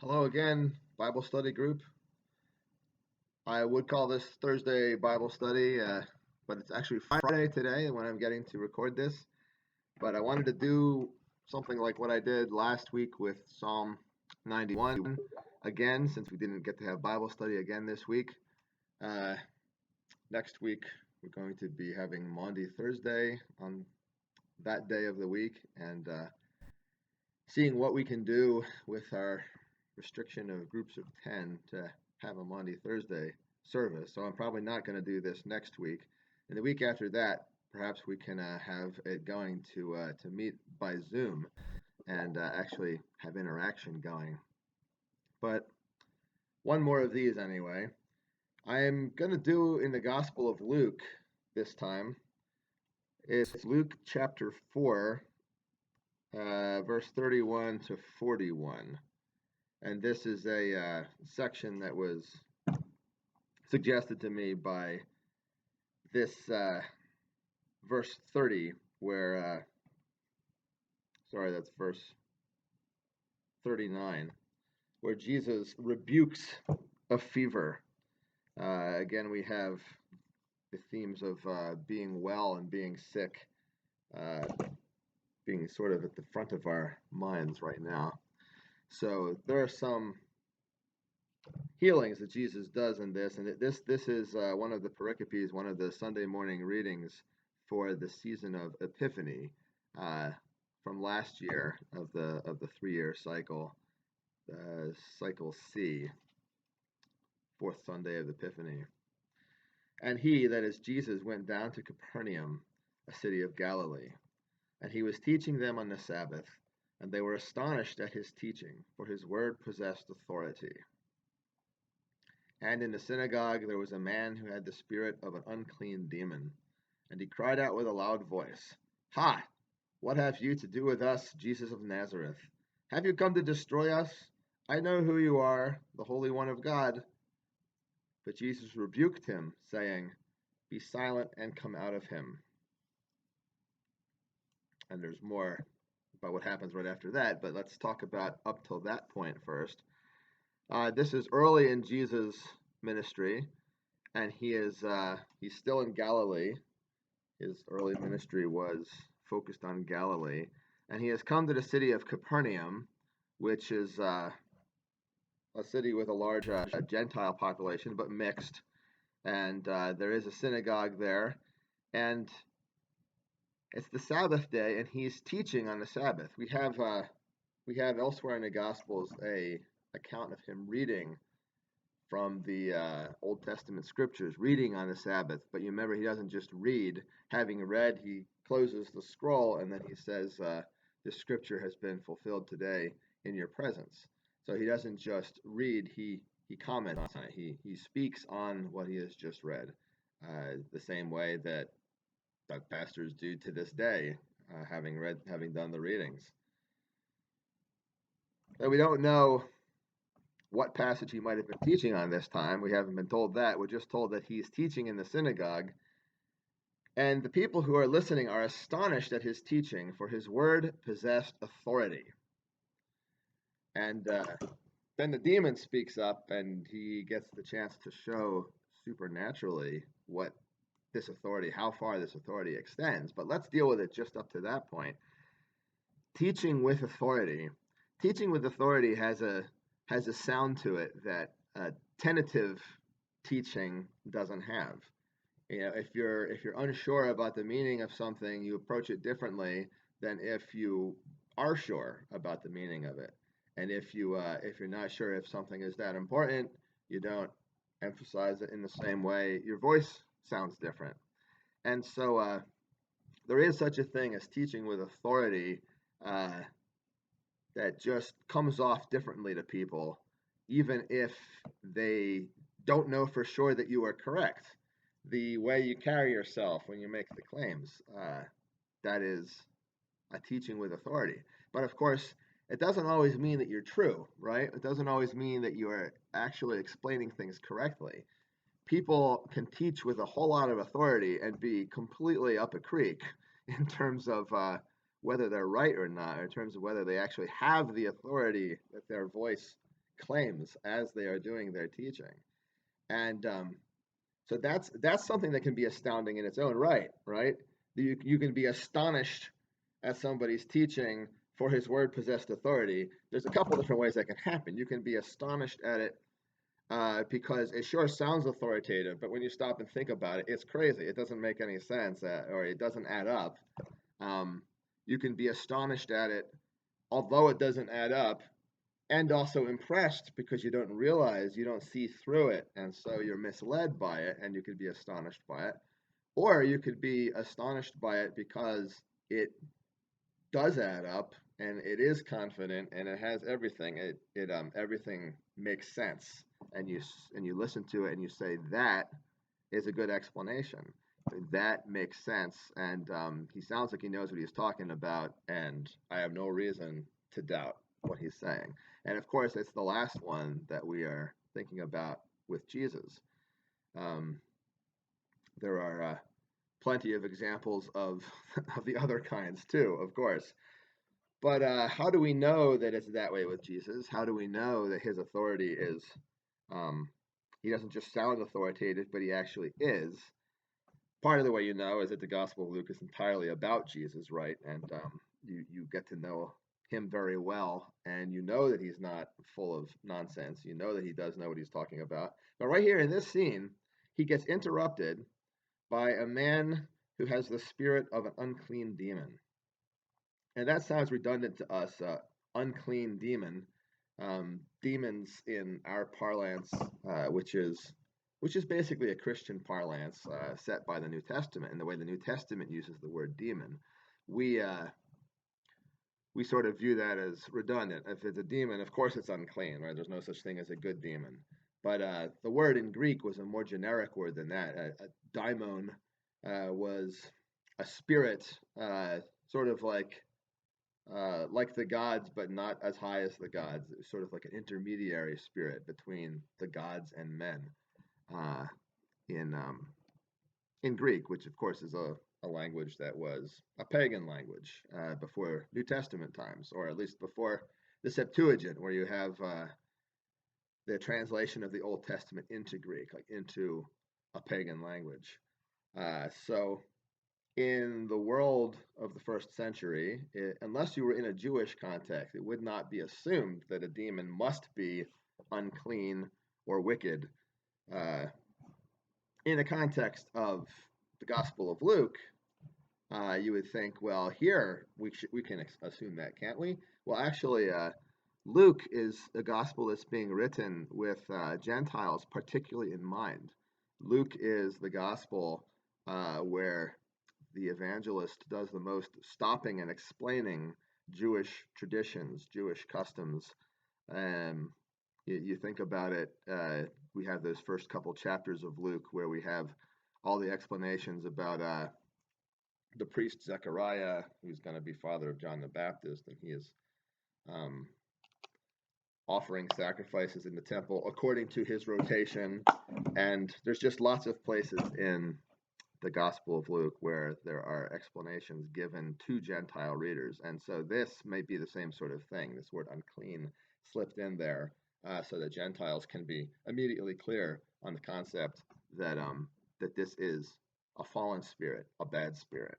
Hello again, Bible study group. I would call this Thursday Bible study, but it's actually Friday today when I'm getting to record this. But I wanted to do something like what I did last week with Psalm 91 again, since we didn't get to have Bible study again this week. Next week, we're going to be having Maundy Thursday on that day of the week and seeing what we can do with our restriction of groups of 10 to have a Maundy Thursday service. So I'm probably not going to do this next week. And the week after that, perhaps we can have it going to meet by Zoom and actually have interaction going. But one more of these anyway. I'm going to do in the Gospel of Luke this time. It's Luke chapter 4, verse 31 to 41. And this is a section that was suggested to me by this verse 30, where, sorry, that's verse 39, where Jesus rebukes a fever. Again, we have the themes of being well and being sick being sort of at the front of our minds right now. So there are some healings that Jesus does in this, and this is one of the pericopes, one of the Sunday morning readings for the season of Epiphany from last year of the 3-year cycle, cycle C, fourth Sunday of Epiphany. And he, that is Jesus, went down to Capernaum, a city of Galilee, and he was teaching them on the Sabbath, and they were astonished at his teaching, for his word possessed authority. And in the synagogue there was a man who had the spirit of an unclean demon, and he cried out with a loud voice, "Ha! What have you to do with us, Jesus of Nazareth? Have you come to destroy us? I know who you are, the Holy One of God." But Jesus rebuked him, saying, "Be silent and come out of him." And there's more about what happens right after that, but let's talk about up till that point first. This is early in Jesus' ministry, and he's still in Galilee. His early ministry was focused on Galilee, and he has come to the city of Capernaum, which is a city with a large Gentile population, but mixed, and there is a synagogue there, and it's the Sabbath day, and he's teaching on the Sabbath. We have elsewhere in the Gospels a account of him reading from the Old Testament scriptures, reading on the Sabbath. But you remember, he doesn't just read. Having read, he closes the scroll, and then he says, "This scripture has been fulfilled today in your presence." So he doesn't just read, he comments on it. He speaks on what he has just read, the same way that pastors do to this day, having done the readings. But we don't know what passage he might have been teaching on this time. We haven't been told that. We're just told that he's teaching in the synagogue. And the people who are listening are astonished at his teaching, for his word possessed authority. And then the demon speaks up, and he gets the chance to show supernaturally what this authority, how far this authority extends. But let's deal with it just up to that point. Teaching with authority. Teaching with authority has a sound to it that tentative teaching doesn't have. You know, if you're unsure about the meaning of something, you approach it differently than if you are sure about the meaning of it. And if you're not sure if something is that important, you don't emphasize it in the same way. Your voice sounds different. And so there is such a thing as teaching with authority that just comes off differently to people, even if they don't know for sure that you are correct. The way you carry yourself when you make the claims, that is a teaching with authority. But of course, it doesn't always mean that you're true, right? It doesn't always mean that you are actually explaining things correctly. People can teach with a whole lot of authority and be completely up a creek in terms of whether they're right or not, in terms of whether they actually have the authority that their voice claims as they are doing their teaching. And so that's something that can be astounding in its own right, right? You can be astonished at somebody's teaching for his word possessed authority. There's a couple different ways that can happen. You can be astonished at it because it sure sounds authoritative, but when you stop and think about it, it's crazy. It doesn't make any sense, or it doesn't add up. Um, you can be astonished at it, although it doesn't add up, and also impressed because you don't realize, you don't see through it, and so you're misled by it, and you could be astonished by it. Or you could be astonished by it because it does add up and it is confident and it has everything. It everything makes sense, and you listen to it and you say that is a good explanation. That makes sense, and he sounds like he knows what he's talking about, and I have no reason to doubt what he's saying. And of course, it's the last one that we are thinking about with Jesus. Um, there are plenty of examples of of the other kinds too, of course. But how do we know that it's that way with Jesus? How do we know that his authority is, um, he doesn't just sound authoritative, but he actually is? Part of the way you know is that the Gospel of Luke is entirely about Jesus, right? And you get to know him very well, and you know that he's not full of nonsense. You know that he does know what he's talking about. But right here in this scene, he gets interrupted by a man who has the spirit of an unclean demon. And that sounds redundant to us, unclean demon. Demons in our parlance, which is basically a Christian parlance set by the New Testament, and the way the New Testament uses the word demon, we we sort of view that as redundant. If it's a demon, of course it's unclean, right? There's no such thing as a good demon. But the word in Greek was a more generic word than that. Daimon was a spirit, sort of like the gods, but not as high as the gods. It was sort of like an intermediary spirit between the gods and men uh, in in Greek, which of course is a language that was a pagan language before New Testament times, or at least before the Septuagint, where you have the translation of the Old Testament into Greek, like into a pagan language. So in the world of the first century, unless you were in a Jewish context, it would not be assumed that a demon must be unclean or wicked. Uh, in the context of the Gospel of Luke, you would think, well, here we can assume that, can't we? Well, actually, Luke is a gospel that's being written with Gentiles particularly in mind. Luke is the gospel where the evangelist does the most stopping and explaining Jewish traditions, Jewish customs. You think about it, we have those first couple chapters of Luke where we have all the explanations about the priest Zechariah, who's going to be father of John the Baptist, and he is um, offering sacrifices in the temple according to his rotation. And there's just lots of places in the Gospel of Luke where there are explanations given to Gentile readers. And so this may be the same sort of thing. This word unclean slipped in there so that Gentiles can be immediately clear on the concept that that this is a fallen spirit, a bad spirit.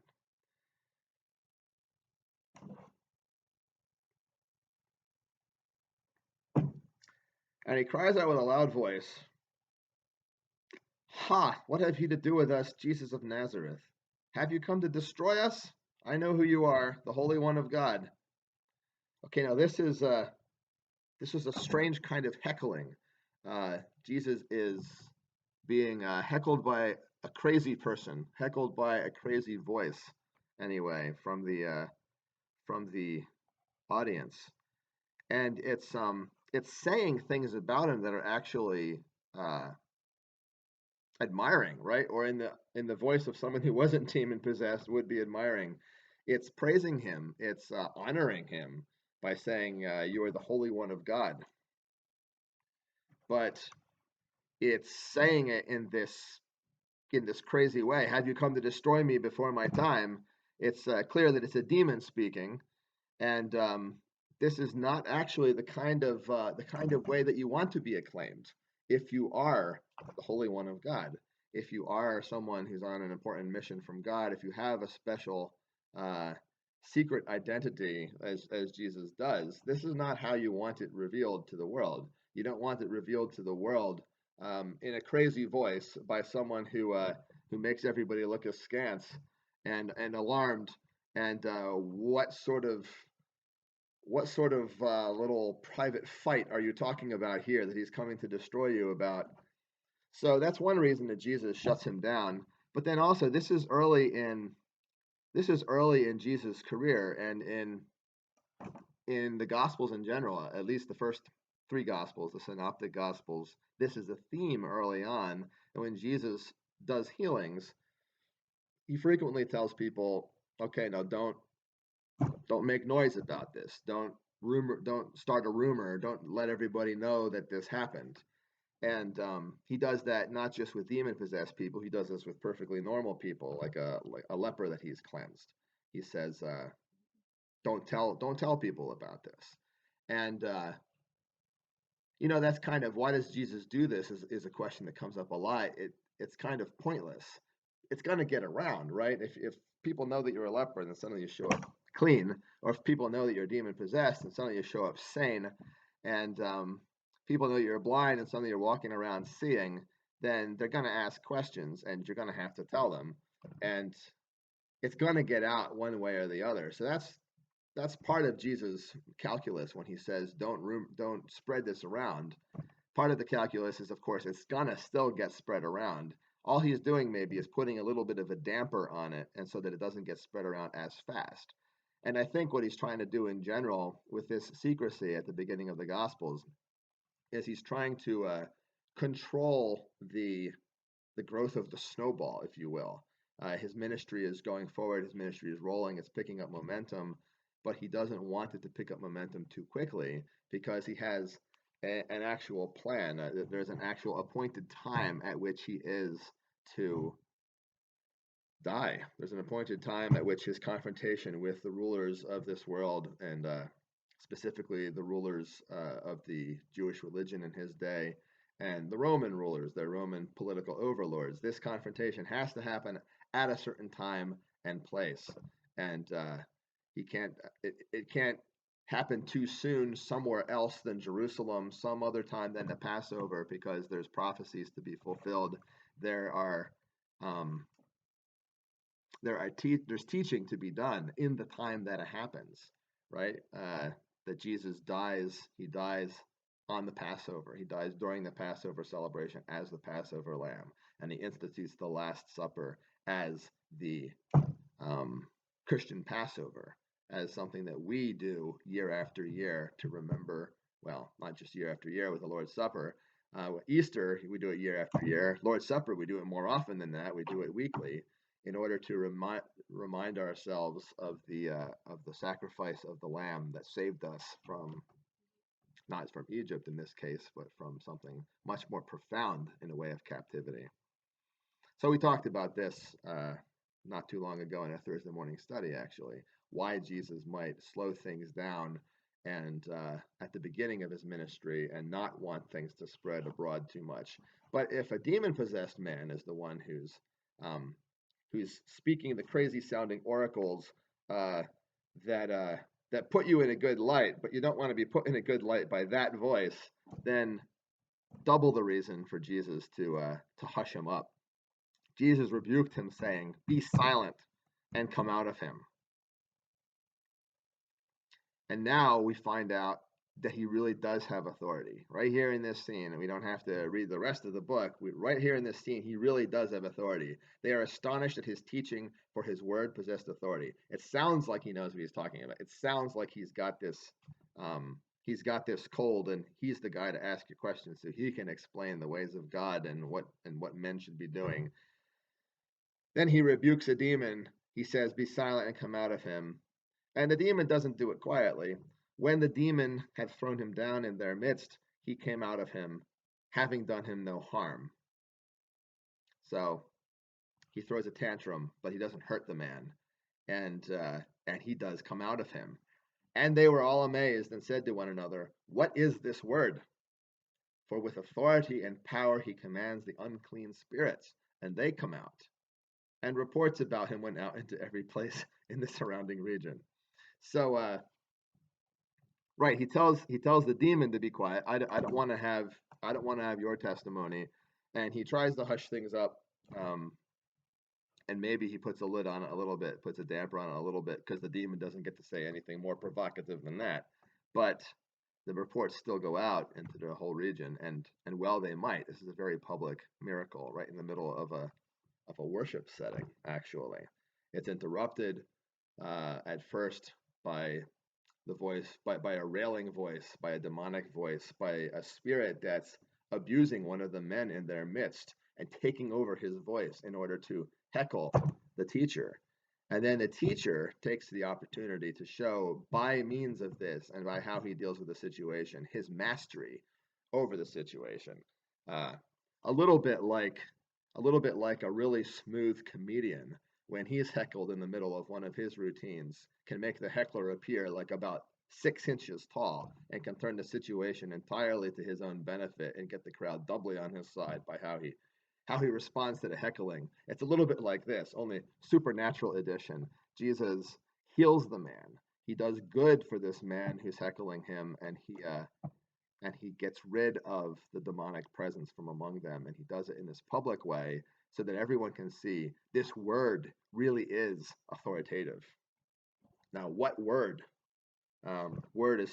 And he cries out with a loud voice, "Ha! What have you to do with us, Jesus of Nazareth? Have you come to destroy us? I know who you are, the Holy One of God." Okay, now this is a strange kind of heckling. Jesus is being heckled by a crazy person, heckled by a crazy voice, anyway, from the audience, and it's saying things about him that are actually admiring, right? Or in the voice of someone who wasn't demon possessed would be admiring. It's praising him. It's honoring him by saying, "You are the Holy One of God." But it's saying it in this crazy way. Have you come to destroy me before my time? It's clear that it's a demon speaking, and this is not actually the kind of way that you want to be acclaimed. If you are the Holy One of God, if you are someone who's on an important mission from God, if you have a special uh, secret identity as Jesus does, this is not how you want it revealed to the world. You don't want it revealed to the world in a crazy voice by someone who makes everybody look askance and alarmed. And what sort of little private fight are you talking about here that he's coming to destroy you about? So that's one reason that Jesus shuts him down. But then also, this is early in Jesus' career, and in the Gospels in general, at least the first three Gospels, the Synoptic Gospels. This is a theme early on, and when Jesus does healings, he frequently tells people, "Okay, no, don't make noise about this. Don't start a rumor. Don't let everybody know that this happened." And he does that not just with demon possessed people. He does this with perfectly normal people, like a leper that he's cleansed. He says, don't tell people about this. And that's kind of, why does Jesus do this? Is a question that comes up a lot. It's kind of pointless. It's going to get around, right? If people know that you're a leper and then suddenly you show up clean, or if people know that you're demon possessed and suddenly you show up sane, and people know you're blind and suddenly you're walking around seeing, then they're going to ask questions and you're going to have to tell them, and it's going to get out one way or the other. So that's part of Jesus' calculus when he says don't spread this around. Part of the calculus is, of course, it's gonna still get spread around. All he's doing maybe is putting a little bit of a damper on it, and so that it doesn't get spread around as fast. And I think what he's trying to do in general with this secrecy at the beginning of the Gospels is he's trying to control the growth of the snowball, if you will. His ministry is going forward. His ministry is rolling. It's picking up momentum, but he doesn't want it to pick up momentum too quickly because he has an actual plan. There's an actual appointed time at which he is to die. There's an appointed time at which his confrontation with the rulers of this world, and specifically the rulers of the Jewish religion in his day, and the Roman rulers, the Roman political overlords, this confrontation has to happen at a certain time and place. And he can't. It can't happen too soon somewhere else than Jerusalem, some other time than the Passover, because there's prophecies to be fulfilled. There are um, there's teaching to be done in the time that it happens, right? That Jesus dies, he dies on the Passover. He dies during the Passover celebration as the Passover lamb, and he institutes the Last Supper as the Christian Passover, as something that we do year after year to remember. Well, not just year after year with the Lord's Supper. Easter, we do it year after year. Lord's Supper, we do it more often than that. We do it weekly in order to remind ourselves of the sacrifice of the Lamb that saved us from, not from Egypt in this case, but from something much more profound in a way of captivity. So we talked about this not too long ago in a Thursday morning study, actually, why Jesus might slow things down and at the beginning of his ministry and not want things to spread abroad too much. But if a demon-possessed man is the one who's speaking the crazy sounding oracles that put you in a good light, but you don't want to be put in a good light by that voice, then double the reason for Jesus to hush him up. Jesus rebuked him, saying, "Be silent and come out of him." And now we find out that he really does have authority. Right here in this scene, and we don't have to read the rest of the book, right here in this scene, he really does have authority. They are astonished at his teaching, for his word possessed authority. It sounds like he knows what he's talking about. It sounds like he's got this cold, and he's the guy to ask your questions, so he can explain the ways of God and what men should be doing. Then he rebukes a demon. He says, "Be silent and come out of him." And the demon doesn't do it quietly. When the demon had thrown him down in their midst, he came out of him, having done him no harm. So he throws a tantrum, but he doesn't hurt the man, and he does come out of him. And they were all amazed and said to one another, "What is this word? For with authority and power he commands the unclean spirits, and they come out." And reports about him went out into every place in the surrounding region. So, right, he tells the demon to be quiet. I don't want to have your testimony, and he tries to hush things up. And maybe he puts a lid on it a little bit, puts a damper on it a little bit, because the demon doesn't get to say anything more provocative than that. But the reports still go out into the whole region, and well they might. This is a very public miracle, right in the middle of a worship setting. Actually, it's interrupted at first by the voice, by a railing voice, by a demonic voice, by a spirit that's abusing one of the men in their midst and taking over his voice in order to heckle the teacher. And then the teacher takes the opportunity to show, by means of this and by how he deals with the situation, his mastery over the situation. Uh, a little bit like a really smooth comedian, when he's heckled in the middle of one of his routines, can make the heckler appear like about 6 inches tall and can turn the situation entirely to his own benefit and get the crowd doubly on his side by how he responds to the heckling. It's a little bit like this, only supernatural edition. Jesus heals the man. He does good for this man who's heckling him, and he gets rid of the demonic presence from among them, and he does it in this public way so that everyone can see this word really is authoritative. Now, what word? Word is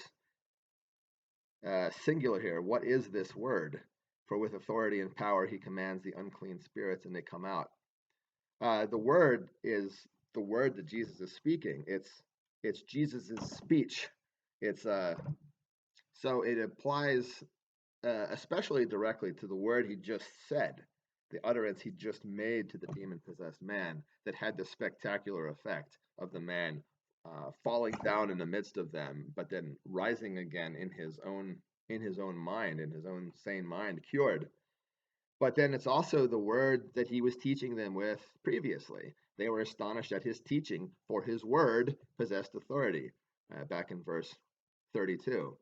singular here. What is this word? For with authority and power he commands the unclean spirits, and they come out. The word is the word that Jesus is speaking. It's Jesus's speech. It's so it applies especially directly to the word he just said, the utterance he just made to the demon-possessed man that had the spectacular effect of the man falling down in the midst of them, but then rising again in his own mind, in his own sane mind, cured. But then it's also the word that he was teaching them with previously. They were astonished at his teaching, for his word possessed authority, back in verse 32.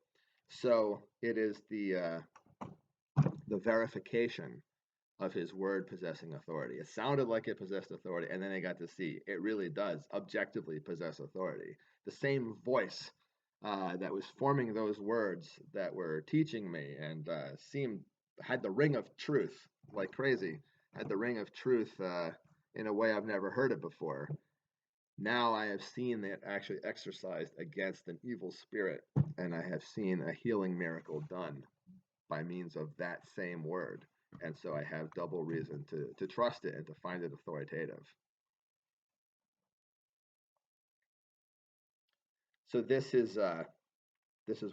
So it is the verification of his word possessing authority. It sounded like it possessed authority, and then they got to see it really does objectively possess authority. The same voice that was forming those words that were teaching me and had the ring of truth like crazy, had the ring of truth in a way I've never heard it before. Now I have seen it actually exercised against an evil spirit, and I have seen a healing miracle done by means of that same word. And so I have double reason to trust it and to find it authoritative. So this is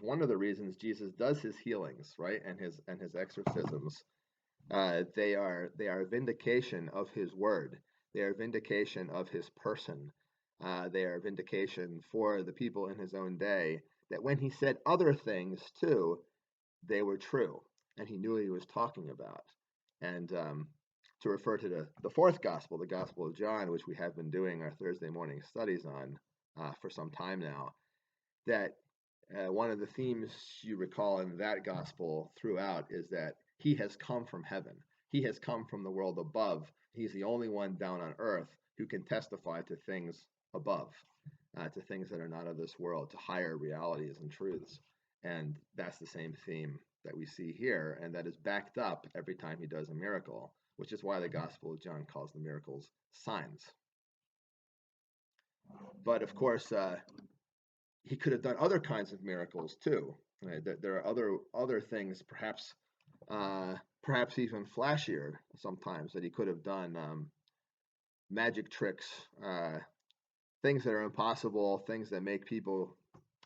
one of the reasons Jesus does his healings, right, and his exorcisms. They are vindication of his word. They are vindication of his person. They are vindication for the people in his own day that when he said other things too, they were true, and he knew what he was talking about. And to refer to the fourth gospel, the Gospel of John, which we have been doing our Thursday morning studies on for some time now, that one of the themes you recall in that gospel throughout is that he has come from heaven. He has come from the world above. He's the only one down on earth who can testify to things above, to things that are not of this world, to higher realities and truths. And that's the same theme that we see here, and that is backed up every time he does a miracle, which is why the Gospel of John calls the miracles signs. But of course, he could have done other kinds of miracles too. Right? There are other things, perhaps even flashier sometimes, that he could have done. Magic tricks, things that are impossible, things that make people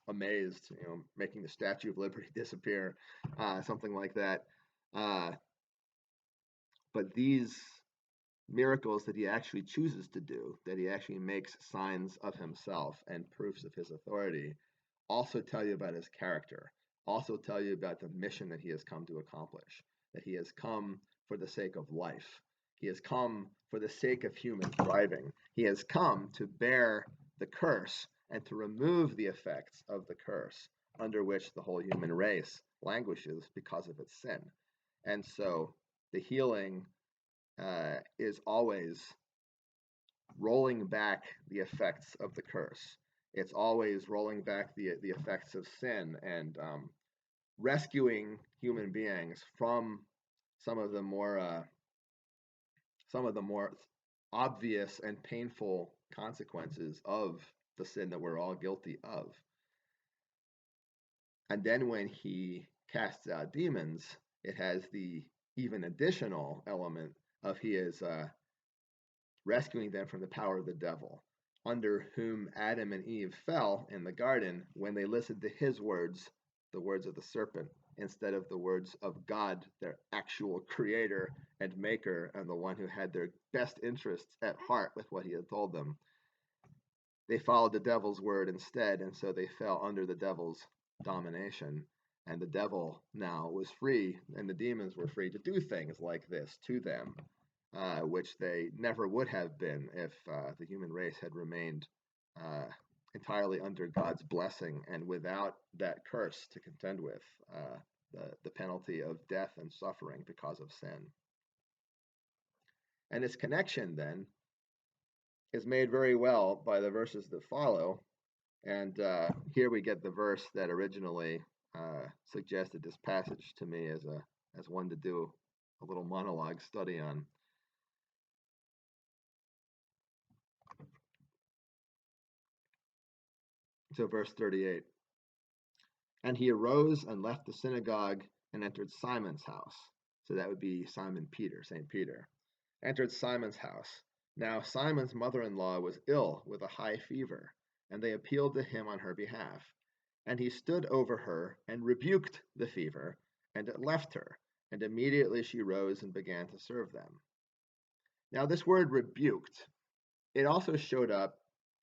amazed, making the Statue of Liberty disappear, something like that. But these miracles that he actually chooses to do, that he actually makes signs of himself and proofs of his authority, also tell you about his character, also tell you about the mission that he has come to accomplish, that he has come for the sake of life. He has come for the sake of human thriving. He has come to bear the curse and to remove the effects of the curse under which the whole human race languishes because of its sin. And so the healing is always rolling back the effects of the curse. It's always rolling back the effects of sin and rescuing human beings from some of the more obvious and painful consequences of the sin that we're all guilty of. And then when he casts out demons, it has the even additional element of he is rescuing them from the power of the devil, under whom Adam and Eve fell in the garden when they listened to his words, the words of the serpent, instead of the words of God, their actual creator and maker, and the one who had their best interests at heart with what he had told them. They followed the devil's word instead, and so they fell under the devil's domination. And the devil now was free, and the demons were free to do things like this to them, which they never would have been if the human race had remained entirely under God's blessing and without that curse to contend with, the penalty of death and suffering because of sin. And its connection then is made very well by the verses that follow. And here we get the verse that originally suggested this passage to me as one to do a little monologue study on. So verse 38. And he arose and left the synagogue and entered Simon's house. So that would be Simon Peter, St. Peter. Entered Simon's house. Now Simon's mother-in-law was ill with a high fever, and they appealed to him on her behalf. And he stood over her and rebuked the fever, and it left her, and immediately she rose and began to serve them. Now this word rebuked, it also showed up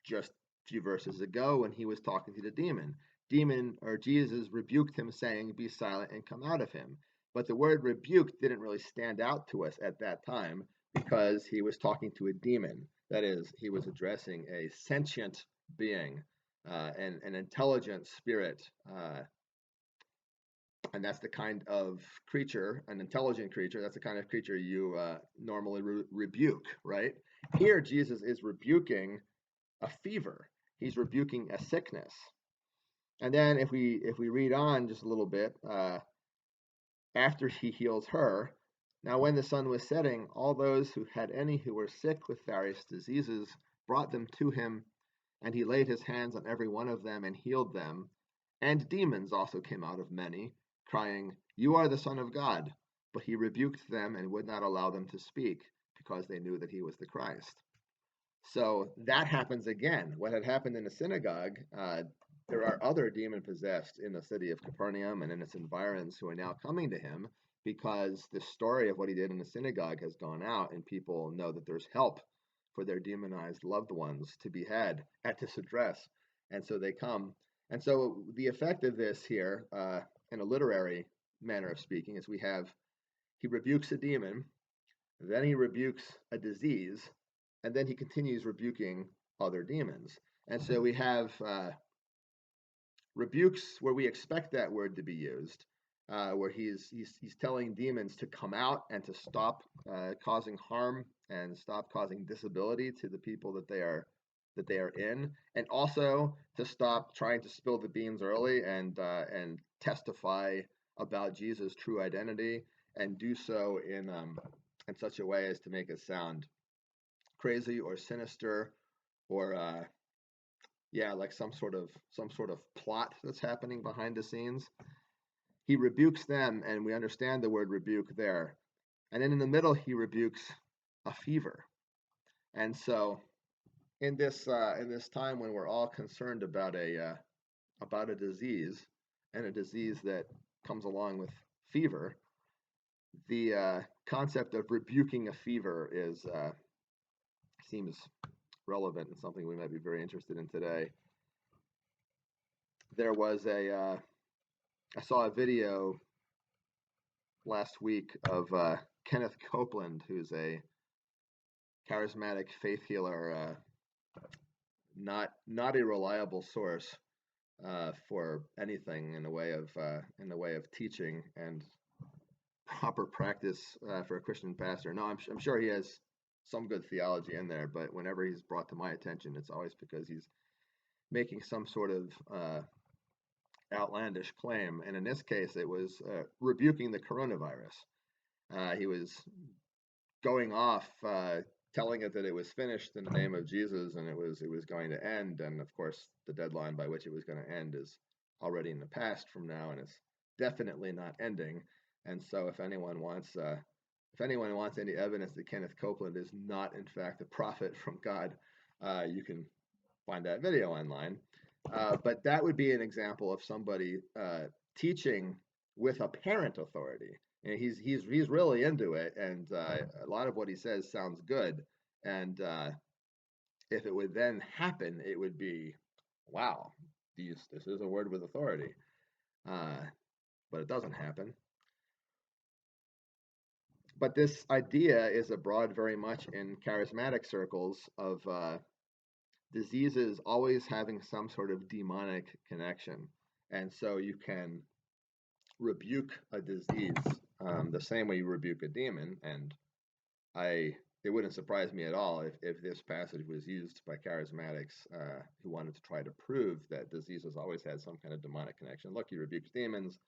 just a few verses ago when he was talking to the demon. Jesus rebuked him, saying, "Be silent and come out of him." But the word rebuked didn't really stand out to us at that time because he was talking to a demon. That is, he was addressing a sentient being, an intelligent spirit, and that's the kind of creature, an intelligent creature, that's the kind of creature you normally rebuke, right? Here, Jesus is rebuking a fever. He's rebuking a sickness. And then if we read on just a little bit, after he heals her, now when the sun was setting, all those who had any who were sick with various diseases brought them to him, and he laid his hands on every one of them and healed them. And demons also came out of many, crying, "You are the Son of God." But he rebuked them and would not allow them to speak, because they knew that he was the Christ. So that happens again. What had happened in the synagogue, there are other demon-possessed in the city of Capernaum and in its environs who are now coming to him because the story of what he did in the synagogue has gone out, and people know that there's help for their demonized loved ones to be had at this address. And so they come. And so the effect of this here, in a literary manner of speaking, is he rebukes a demon, then he rebukes a disease, and then he continues rebuking other demons. And so we have rebukes where we expect that word to be used, where he's telling demons to come out and to stop causing harm and stop causing disability to the people that they are in, and also to stop trying to spill the beans early and testify about Jesus' true identity, and do so in such a way as to make it sound crazy or sinister, or like some sort of plot that's happening behind the scenes. He rebukes them, and we understand the word rebuke there. And then in the middle, he rebukes a fever. And so in this time when we're all concerned about a disease, and a disease that comes along with fever, the concept of rebuking a fever seems relevant and something we might be very interested in today. There was I saw a video last week of Kenneth Copeland, who's a charismatic faith healer not a reliable source for anything in the way of teaching and proper practice for a Christian pastor. No, I'm sure he has some good theology in there, but whenever he's brought to my attention, it's always because he's making some sort of outlandish claim. And in this case, it was rebuking the coronavirus. He was going off, telling it that it was finished in the name of Jesus, and it was going to end. And of course, the deadline by which it was going to end is already in the past from now, and it's definitely not ending. And so, if anyone wants any evidence that Kenneth Copeland is not in fact a prophet from God, you can find that video online. But that would be an example of somebody teaching with apparent authority. And he's really into it, and a lot of what he says sounds good. And if it would then happen, it would be, wow, this is a word with authority. But it doesn't happen. But this idea is abroad very much in charismatic circles of diseases always having some sort of demonic connection. And so you can rebuke a disease the same way you rebuke a demon. And it wouldn't surprise me at all if this passage was used by charismatics who wanted to try to prove that diseases always had some kind of demonic connection. Look, he rebukes demons,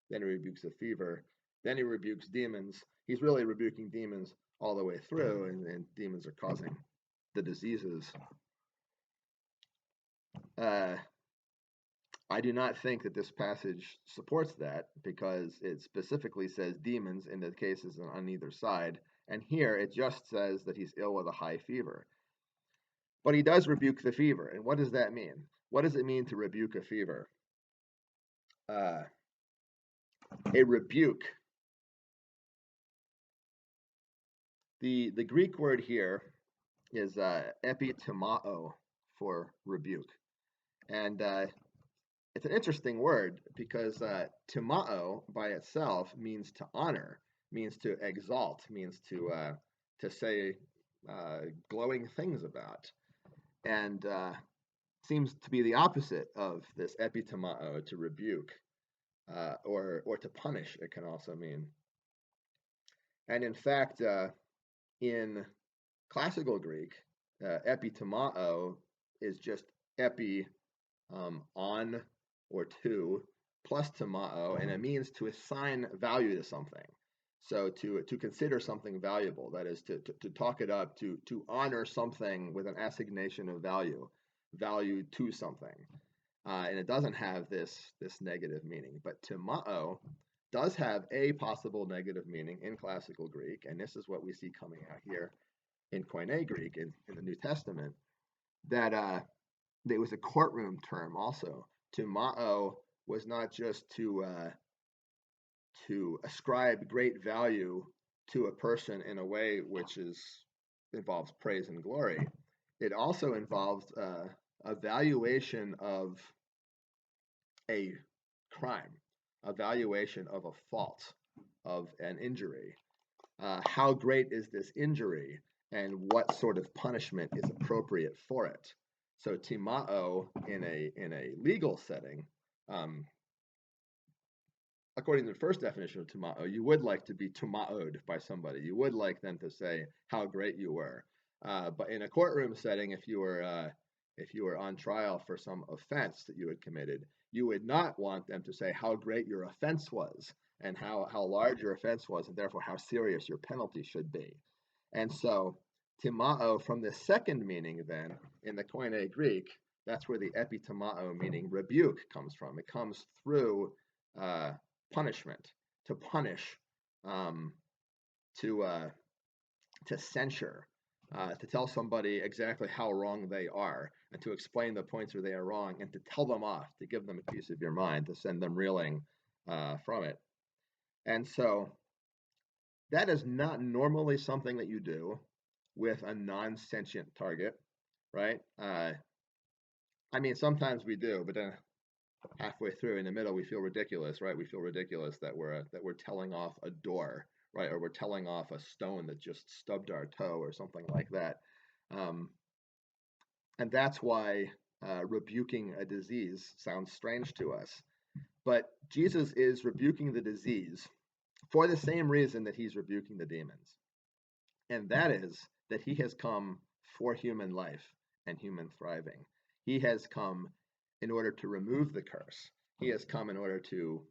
then he rebukes a fever, then he rebukes demons. He's really rebuking demons all the way through, and demons are causing the diseases. I do not think that this passage supports that, because it specifically says demons in the cases on either side, and here it just says that he's ill with a high fever. But he does rebuke the fever, and what does that mean? What does it mean to rebuke a fever? A rebuke. The Greek word here is epitomao for rebuke, and it's an interesting word because timao by itself means to honor, means to exalt, means to say glowing things about, and seems to be the opposite of this epitomao, to rebuke or to punish. It can also mean, and in fact, in classical Greek, epitomao is just epi, on or to, plus tomao, and it means to assign value to something. So to consider something valuable, that is to talk it up, to honor something with an assignation of value to something. And it doesn't have this negative meaning. But tomao does have a possible negative meaning in classical Greek, and this is what we see coming out here in Koine Greek in the New Testament, that it was a courtroom term also. Tomao was not just to ascribe great value to a person in a way which involves praise and glory. It also involves a valuation of a crime, a valuation of a fault, of an injury. How great is this injury, and what sort of punishment is appropriate for it? So timao in a legal setting, according to the first definition of timao, you would like to be tumaoed by somebody. You would like them to say how great you were. But in a courtroom setting, if you were on trial for some offense that you had committed, you would not want them to say how great your offense was, and how large your offense was, and therefore how serious your penalty should be. And so timao, from the second meaning then, in the Koine Greek, that's where the epitomao, meaning rebuke, comes from. It comes through punishment, to punish, to censure, to tell somebody exactly how wrong they are, and to explain the points where they are wrong, and to tell them off, to give them a piece of your mind, to send them reeling from it. And so that is not normally something that you do with a non-sentient target, right? I mean, sometimes we do, but then halfway through, in the middle, we feel ridiculous, right? We feel ridiculous that we're telling off a door, right? Or we're telling off a stone that just stubbed our toe or something like that. And that's why rebuking a disease sounds strange to us. But Jesus is rebuking the disease for the same reason that he's rebuking the demons. And that is that he has come for human life and human thriving. He has come in order to remove the curse. He has come in order to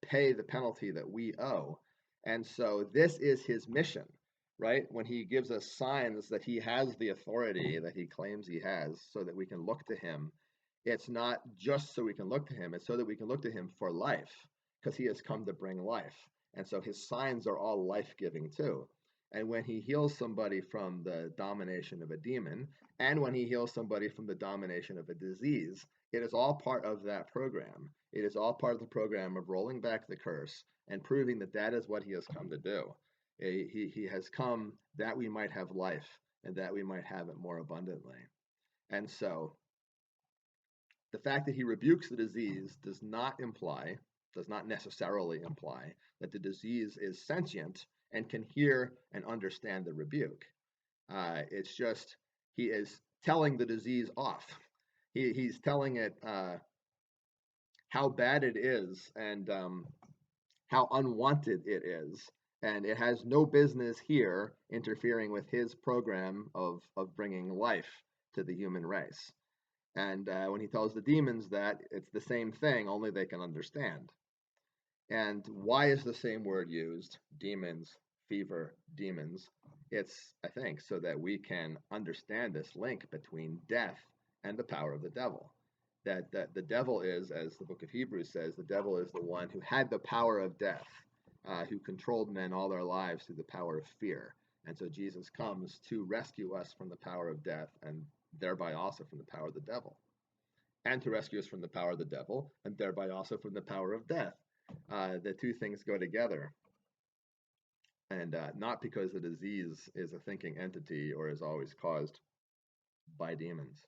pay the penalty that we owe. And so this is his mission, right? When he gives us signs that he has the authority that he claims he has so that we can look to him, it's not just so we can look to him, it's so that we can look to him for life, because he has come to bring life. And so his signs are all life-giving too. And when he heals somebody from the domination of a demon, and when he heals somebody from the domination of a disease, it is all part of that program. It is all part of the program of rolling back the curse and proving that that is what he has come to do. He has come that we might have life and that we might have it more abundantly. And so the fact that he rebukes the disease does not necessarily imply that the disease is sentient and can hear and understand the rebuke. It's just he is telling the disease off. He's telling it how bad it is and how unwanted it is. And it has no business here interfering with his program of bringing life to the human race. And when he tells the demons that, it's the same thing, only they can understand. And why is the same word used? Demons, fever, demons. It's, I think, so that we can understand this link between death and the power of the devil. That the devil is, as the book of Hebrews says, the devil is the one who had the power of death, who controlled men all their lives through the power of fear. And so Jesus comes to rescue us from the power of death and thereby also from the power of the devil. And to rescue us from the power of the devil and thereby also from the power of death. The two things go together. And not because the disease is a thinking entity or is always caused by demons.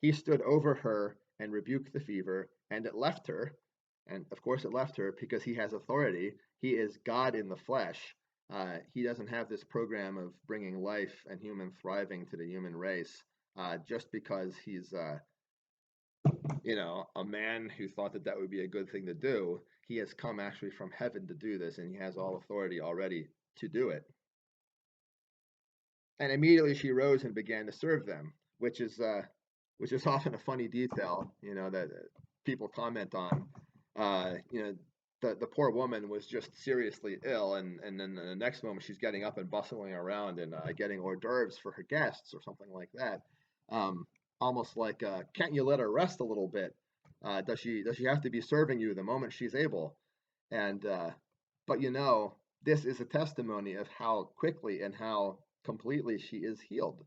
He stood over her and rebuked the fever, and it left her. And of course, it left her because he has authority. He is God in the flesh. He doesn't have this program of bringing life and human thriving to the human race just because he's, a man who thought that that would be a good thing to do. He has come actually from heaven to do this, and he has all authority already to do it. And immediately she rose and began to serve them, which is often a funny detail, that people comment on. The poor woman was just seriously ill, and then the next moment she's getting up and bustling around and getting hors d'oeuvres for her guests or something like that. Almost like, can't you let her rest a little bit? Does she have to be serving you the moment she's able? And but this is a testimony of how quickly and how completely she is healed,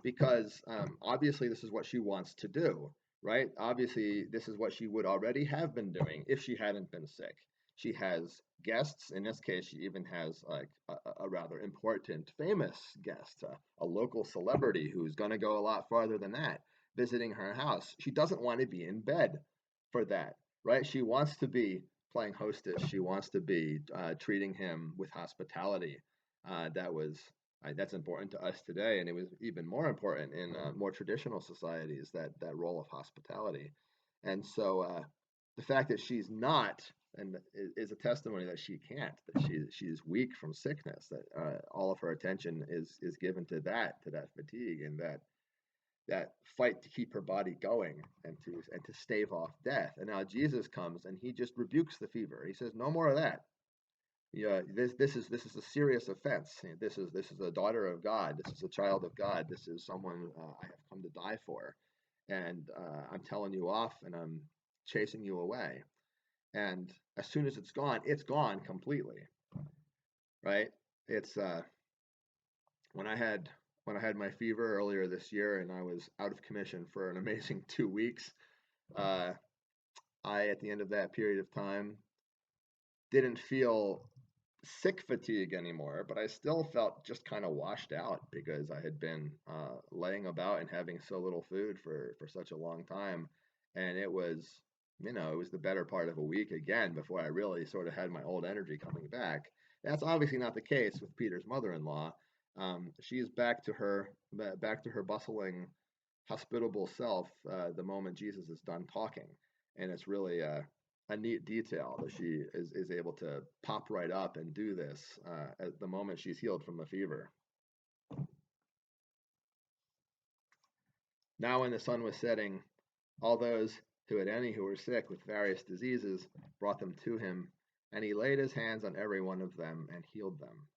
because obviously this is what she wants to do, right? Obviously, this is what she would already have been doing if she hadn't been sick. She has guests. In this case, she even has like a rather important, famous guest, a local celebrity who's going to go a lot farther than that, visiting her house. She doesn't want to be in bed for that, right? She wants to be playing hostess. She wants to be treating him with hospitality. That's important to us today, and it was even more important in more traditional societies, that role of hospitality. And so the fact that she's not, and is a testimony that she can't, that she's weak from sickness, that all of her attention is given to that fatigue and that fight to keep her body going and to stave off death. And now Jesus comes and he just rebukes the fever. He says, no more of that. Yeah, this is a serious offense. This is a daughter of God. This is a child of God. This is someone I have come to die for, and I'm telling you off, and I'm chasing you away. And as soon as it's gone completely, right? It's when I had my fever earlier this year, and I was out of commission for an amazing 2 weeks. I at the end of that period of time didn't feel sick fatigue anymore, but I still felt just kind of washed out because I had been laying about and having so little food for such a long time. And it was, it was the better part of a week again before I really sort of had my old energy coming back. That's obviously not the case with Peter's mother-in-law. She's back to her bustling hospitable self the moment Jesus is done talking. And it's really a neat detail that she is able to pop right up and do this at the moment she's healed from a fever. Now when the sun was setting, all those who had any who were sick with various diseases brought them to him, and he laid his hands on every one of them and healed them.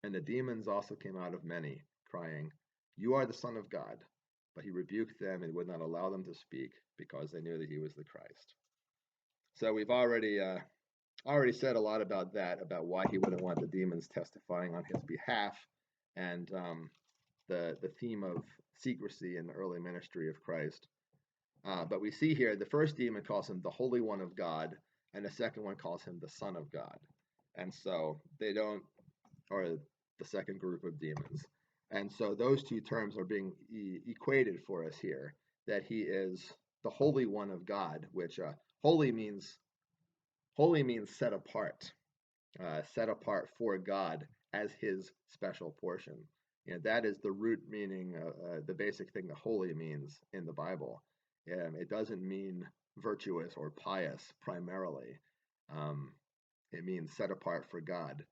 And the demons also came out of many, crying, "You are the Son of God." But he rebuked them and would not allow them to speak, because they knew that he was the Christ. So we've already said a lot about that, about why he wouldn't want the demons testifying on his behalf, and the theme of secrecy in the early ministry of Christ. But we see here the first demon calls him the Holy One of God, and the second one calls him the Son of God. And so they don't, or the second group of demons. And so those two terms are being equated for us here, that he is the Holy One of God, which holy means set apart for God as his special portion. That is the root meaning, the basic thing that holy means in the Bible. It doesn't mean virtuous or pious primarily. It means set apart for God.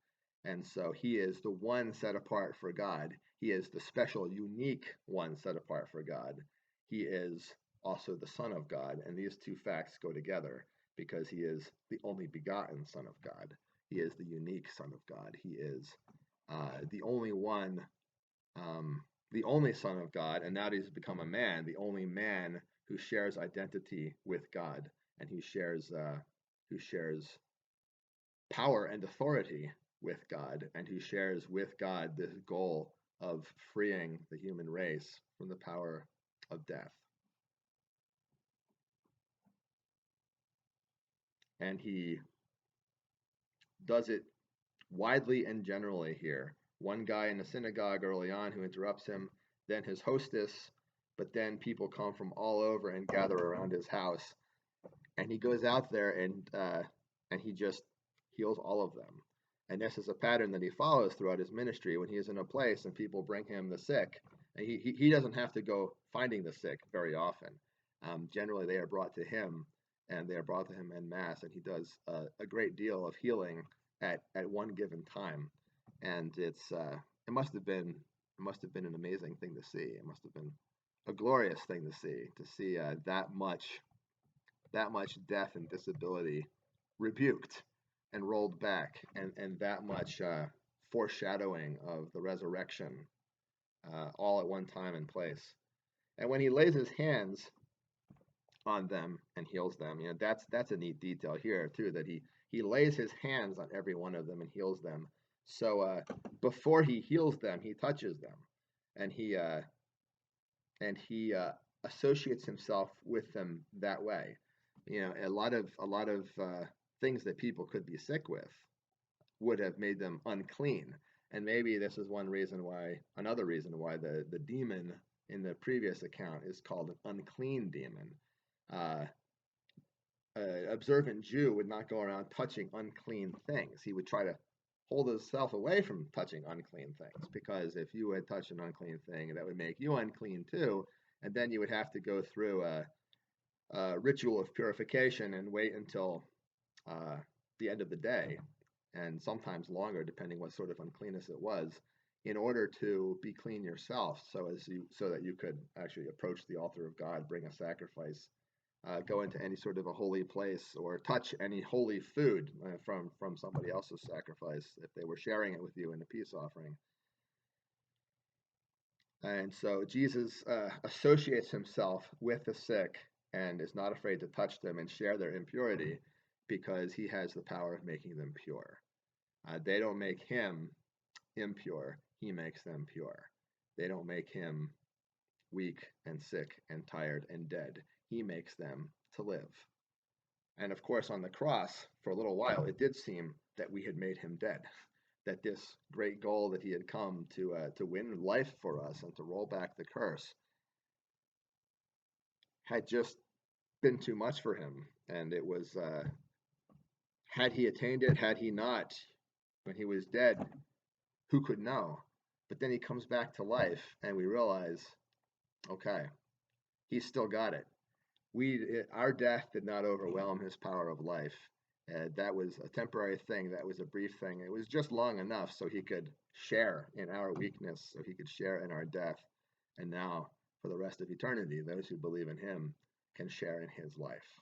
And so he is the one set apart for God. He is the special, unique one set apart for God. He is also the Son of God. And these two facts go together because he is the only begotten Son of God. He is the unique Son of God. He is the only one, the only Son of God. And now that he's become a man, the only man who shares identity with God and who shares power and authority with God, and who shares with God this goal of freeing the human race from the power of death. And he does it widely and generally here. One guy in the synagogue early on who interrupts him, then his hostess, but then people come from all over and gather around his house. And he goes out there and he just heals all of them. And this is a pattern that he follows throughout his ministry. When he is in a place and people bring him the sick, and he doesn't have to go finding the sick very often. Generally, they are brought to him, and they are brought to him en masse, and he does a great deal of healing at one given time. And it must have been an amazing thing to see. It must have been a glorious thing to see that much death and disability rebuked and rolled back, and that much foreshadowing of the resurrection all at one time and place. And when he lays his hands on them and heals them, that's a neat detail here too, that he lays his hands on every one of them and heals them. So before he heals them, he touches them, and he associates himself with them that way. A lot of things that people could be sick with would have made them unclean. And maybe this is another reason why the demon in the previous account is called an unclean demon. An observant Jew would not go around touching unclean things. He would try to hold himself away from touching unclean things, because if you had touched an unclean thing, that would make you unclean too, and then you would have to go through a ritual of purification and wait until the end of the day, and sometimes longer, depending what sort of uncleanness it was, in order to be clean yourself, so that you could actually approach the altar of God, bring a sacrifice, go into any sort of a holy place, or touch any holy food from somebody else's sacrifice if they were sharing it with you in a peace offering. And so Jesus associates himself with the sick and is not afraid to touch them and share their impurity, because he has the power of making them pure. They don't make him impure, he makes them pure. They don't make him weak and sick and tired and dead. He makes them to live. And of course, on the cross, for a little while, it did seem that we had made him dead, that this great goal that he had come to win life for us and to roll back the curse had just been too much for him. And it was, had he attained it, had he not, when he was dead, who could know? But then he comes back to life, and we realize Okay, he's still got it. Our death did not overwhelm his power of life. That was a temporary thing. That was a brief thing. It was just long enough so he could share in our weakness, so he could share in our death. And now, for the rest of eternity, those who believe in him can share in his life.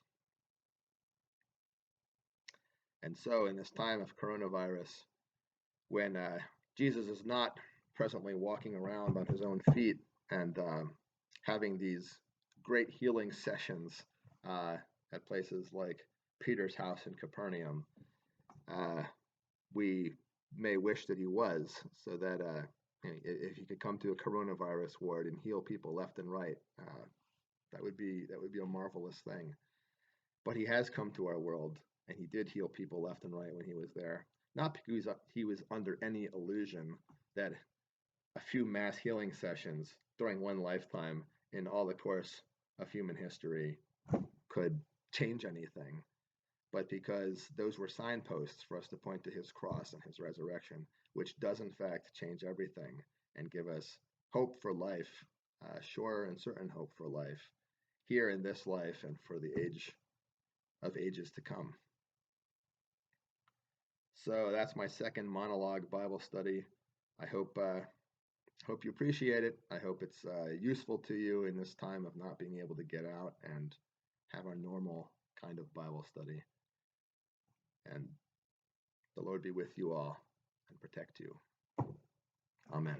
And so, in this time of coronavirus, when Jesus is not presently walking around on his own feet and having these great healing sessions at places like Peter's house in Capernaum, uh, we may wish that he was, so that if he could come to a coronavirus ward and heal people left and right, that would be a marvelous thing. But he has come to our world, and he did heal people left and right when he was there. Not because he was under any illusion that a few mass healing sessions during one lifetime in all the course of human history could change anything, but because those were signposts for us to point to his cross and his resurrection, which does in fact change everything and give us hope for life, sure and certain hope for life, here in this life and for the age of ages to come. So that's my second monologue Bible study. I hope you appreciate it. I hope it's useful to you in this time of not being able to get out and have our normal kind of Bible study. And the Lord be with you all and protect you. Amen.